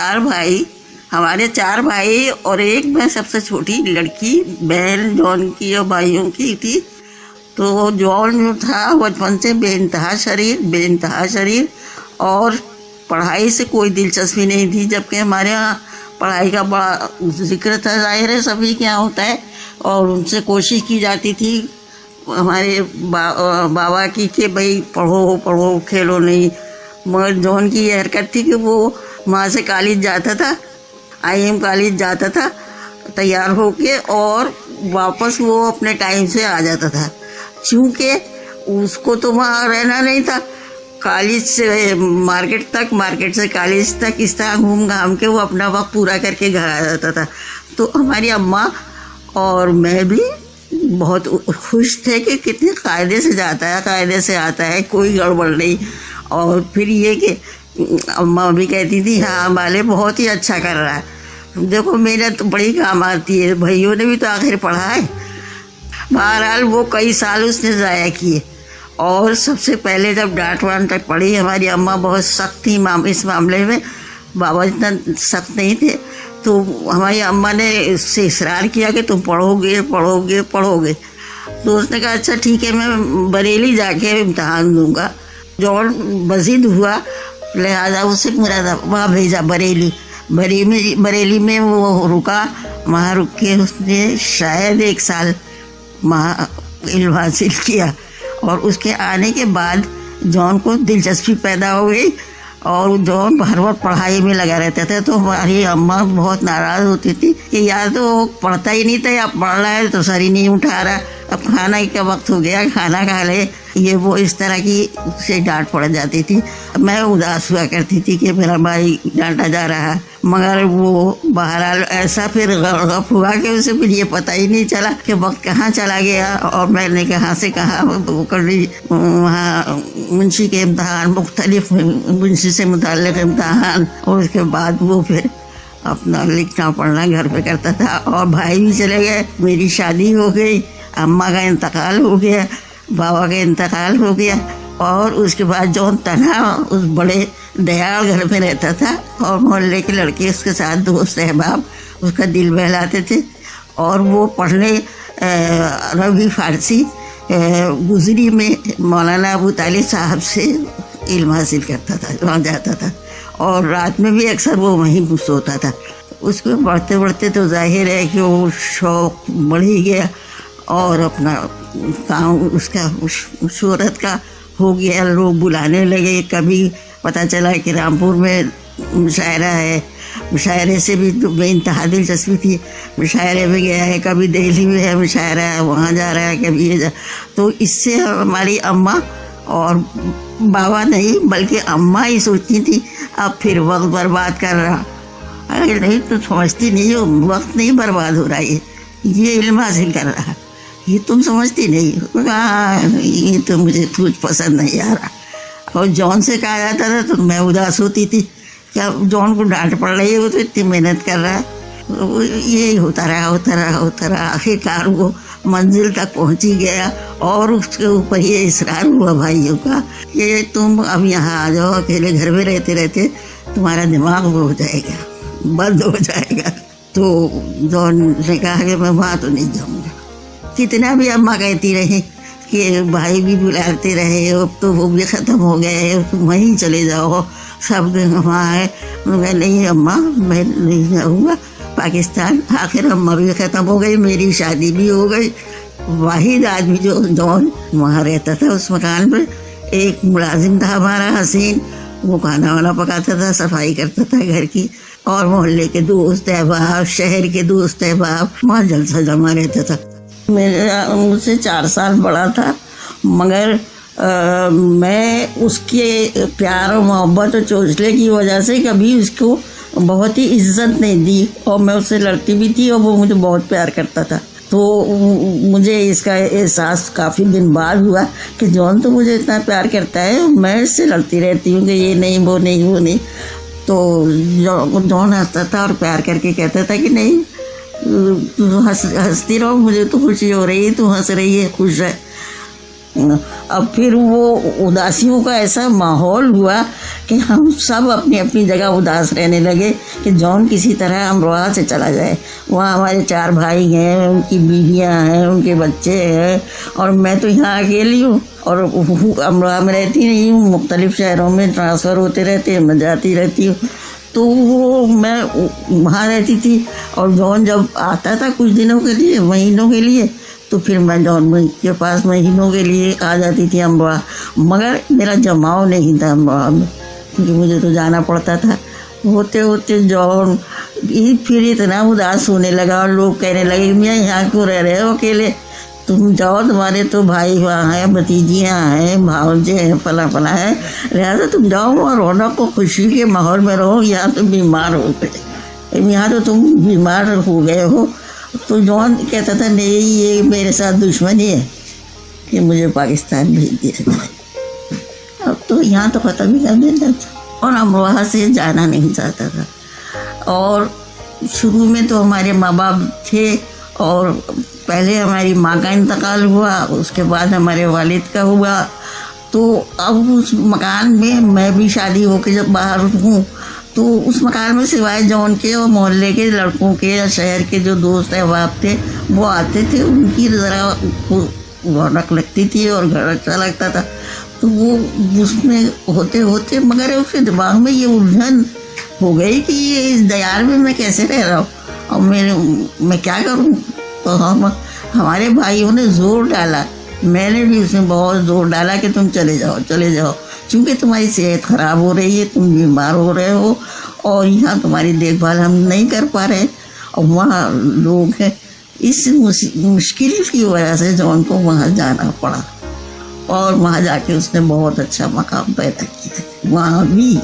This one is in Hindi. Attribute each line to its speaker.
Speaker 1: चार भाई, हमारे चार भाई और एक मैं सबसे छोटी लड़की, बहन जॉन की और भाइयों की थी। तो जॉन जो था बचपन से बेइंतहा शरीर और पढ़ाई से कोई दिलचस्पी नहीं थी, जबकि हमारे यहाँ पढ़ाई का बड़ा जिक्र था, जाहिर है सभी के यहाँ होता है, और उनसे कोशिश की जाती थी हमारे बाबा की कि भाई पढ़ो पढ़ो, खेलो नहीं। मगर जॉन की ये हरकत थी कि वो वहाँ से कॉलेज जाता था, IM कॉलेज जाता था तैयार होके, और वापस वो अपने टाइम से आ जाता था, क्योंकि उसको तो वहाँ रहना नहीं था। कॉलेज से मार्केट तक, मार्केट से कॉलेज तक, इस तरह घूम घाम के वो अपना वक्त पूरा करके घर आ जाता था। तो हमारी अम्मा और मैं भी बहुत खुश थे कि कितने कायदे से जाता है, कायदे से आता है, कोई गड़बड़ नहीं। और फिर ये कि अम्मा भी कहती थी हाँ बाले बहुत ही अच्छा कर रहा है, देखो मेहनत तो बड़ी काम आती है, भाइयों ने भी तो आखिर पढ़ा है। बहरहाल वो कई साल उसने ज़ाया किए, और सबसे पहले जब डांट वांट तक पड़ी, हमारी अम्मा बहुत सख्त थी इस मामले में, बाबा इतना सख्त नहीं थे। तो हमारी अम्मा ने इससे इसरार किया कि तुम पढ़ोगे पढ़ोगे पढ़ोगे। तो उसने कहा अच्छा ठीक है, मैं बरेली जाके इम्तहान दूंगा। जॉन बजीद हुआ, लिहाजा उसे वहाँ भेजा बरेली में वो रुका। वहाँ रुक के उसने शायद 1 साल वहाँ इल्म हासिल किया, और उसके आने के बाद जॉन को दिलचस्पी पैदा हो गई, और जॉन हर वक्त पढ़ाई में लगा रहता था। तो हमारी अम्मा बहुत नाराज़ होती थी कि यार तो पढ़ता ही नहीं था, या पढ़ रहा है तो सर ही नहीं उठा रहा, अब खाना का वक्त हो गया, खाना खा ले, ये वो इस तरह की से डांट पड़ जाती थी। मैं उदास हुआ करती थी कि मेरा भाई डांटा जा रहा है, मगर वो बहरहाल ऐसा फिर गप हुआ कि उसे फिर ये पता ही नहीं चला कि वक्त कहाँ चला गया, और मैंने कहाँ से कहाँ कभी वहाँ मुंशी के इम्तहान, मुख्तलिफ मुंशी से मुताल्लिक़ इम्तहान, और उसके बाद वो फिर अपना लिखना पढ़ना घर पे करता था। और भाई भी चले गए, मेरी शादी हो गई, अम्मा का इंतकाल हो गया, बाबा का इंतकाल हो गया, और उसके बाद जॉन तन्हा उस बड़े दयाल घर में रहता था, और मोहल्ले के लड़के उसके साथ दोस्त अहबाब उसका दिल बहलाते थे। और वो पढ़ने रबी फारसी गुजरी में मौलाना अबू तालिब साहब से इल्म हासिल करता था, वहाँ जाता था, और रात में भी अक्सर वो वहीं सोता था। उसको बढ़ते बढ़ते तो जाहिर है कि वो शौक़ बढ़ ही गया, और अपना काम उसका शोहरत का हो गया, लोग बुलाने लगे। कभी पता चला कि रामपुर में मुशायरा है, मुशायरे से भी तो बेइंतहा दिलचस्पी थी, मुशायरे में गया है, कभी दिल्ली में है मुशायरा है, वहाँ जा रहा है, कभी ये तो इससे हमारी अम्मा और बाबा नहीं बल्कि अम्मा ही सोचती थी अब फिर वक्त बर्बाद कर रहा। अरे नहीं तो समझती नहीं हो, वक्त नहीं बर्बाद हो रहा है, ये इल्म हासिल कर रहा है, ये तुम समझती नहीं। हाँ ये तो मुझे कुछ पसंद नहीं आ रहा। और जॉन से कहा जाता था तो मैं उदास होती थी, क्या जॉन को डांट पड़ रही है, वो तो इतनी मेहनत कर रहा है। तो ये होता रहा आखिरकार वो मंजिल तक पहुंची गया, और उसके ऊपर ये इसरार हुआ भाइयों का कि तुम अब यहाँ आ जाओ, अकेले घर में रहते रहते तुम्हारा दिमाग वो हो जाएगा, बंद हो जाएगा। तो जॉन ने कहा कि मैं वहाँ तो नहीं जाऊँगा। कितना भी अम्मा कहती रही कि भाई भी बुलाते रहे, अब तो वो भी ख़त्म हो गए, तुम वहीं चले जाओ, सब वहाँ है। मैं नहीं अम्मा, मैं नहीं जाऊँगा पाकिस्तान। आखिर अम्मा भी ख़त्म हो गई, मेरी शादी भी हो गई। वाहिद आदमी जो जॉन वहाँ रहता था उस मकान में, एक मुलाजिम था हमारा हसीन, वो खाना वाना पकाता था, सफाई करता था घर की, और मोहल्ले के दोस्त अहबाब, शहर के दोस्त अहबाब, वहाँ जलसा जमा रहता था। मेरा मुझसे 4 साल बड़ा था, मगर मैं उसके प्यार और मोहब्बत और चोंचले की वजह से कभी उसको बहुत ही इज्जत नहीं दी, और मैं उससे लड़ती भी थी, और वो मुझे बहुत प्यार करता था। तो मुझे इसका एहसास काफ़ी दिन बाद हुआ कि जॉन तो मुझे इतना प्यार करता है, मैं इससे लड़ती रहती हूँ कि ये नहीं वो नहीं वो नहीं। तो जॉन हंसता था और प्यार करके कहता था कि नहीं हंसती रहो, मुझे तो खुशी हो रही है, तू हंस रही है, खुश है। अब फिर वो उदासियों का ऐसा माहौल हुआ कि हम सब अपनी अपनी जगह उदास रहने लगे कि जौन किसी तरह अमरोहा से चला जाए। वहाँ हमारे 4 भाई हैं, उनकी बीवियाँ हैं, उनके बच्चे हैं, और मैं तो यहाँ अकेली हूँ और अमरोहा में रहती नहीं हूँ। मुख्तलिफ शहरों में ट्रांसफ़र होते रहते हैं, मैं जाती रहती हूँ। तो वो मैं वहाँ रहती थी, और जौन जब आता था कुछ दिनों के लिए, महीनों के लिए, तो फिर मैं जौन के पास महीनों के लिए आ जाती थी अमरोहा। मगर मेरा जमाव नहीं था अमरोहा में, क्योंकि मुझे तो जाना पड़ता था। होते होते जौन फिर इतना उदास होने लगा, और लोग कहने लगे मैं यहाँ क्यों रह रहे हो अकेले, तुम जाओ, तुम्हारे तो भाई वहाँ हैं, भतीजियाँ हैं, भावजे हैं, फला फला है, लिहाजा तुम जाओ और रौनक को खुशी के माहौल में रहो। यहाँ तो बीमार हो गए, यहाँ तो तुम बीमार हो गए हो। तो जॉन कहता था नहीं, ये मेरे साथ दुश्मनी है कि मुझे पाकिस्तान भेज दिया जाए। अब तो यहाँ तो ख़त्म ही कर देता था, और हम वहाँ से जाना नहीं चाहता था। और शुरू में तो हमारे माँ बाप थे, और पहले हमारी माँ का इंतकाल हुआ, उसके बाद हमारे वालिद का हुआ। तो अब उस मकान में मैं भी शादी होकर जब बाहर हूँ, तो उस मकान में सिवाय जौन के और मोहल्ले के लड़कों के या शहर के जो दोस्त अहबाब थे वो आते थे, उनकी ज़रा रौनक लगती थी और घर अच्छा लगता था। तो वो उसमें होते होते मगर उसके दिमाग में ये उलझन हो गई कि ये इस दयार में मैं कैसे रह रहा हूँ और मैं क्या करूँ। तो हमारे भाइयों ने ज़ोर डाला, मैंने भी उसमें बहुत ज़ोर डाला कि तुम चले जाओ चले जाओ, क्योंकि तुम्हारी सेहत ख़राब हो रही है, तुम बीमार हो रहे हो, और यहाँ तुम्हारी देखभाल हम नहीं कर पा रहे, और वहाँ लोग हैं। इस मुश्किल की वजह से जॉन को वहाँ जाना पड़ा, और वहाँ जाके उसने बहुत अच्छा मकाम पैदा किया। वहाँ भी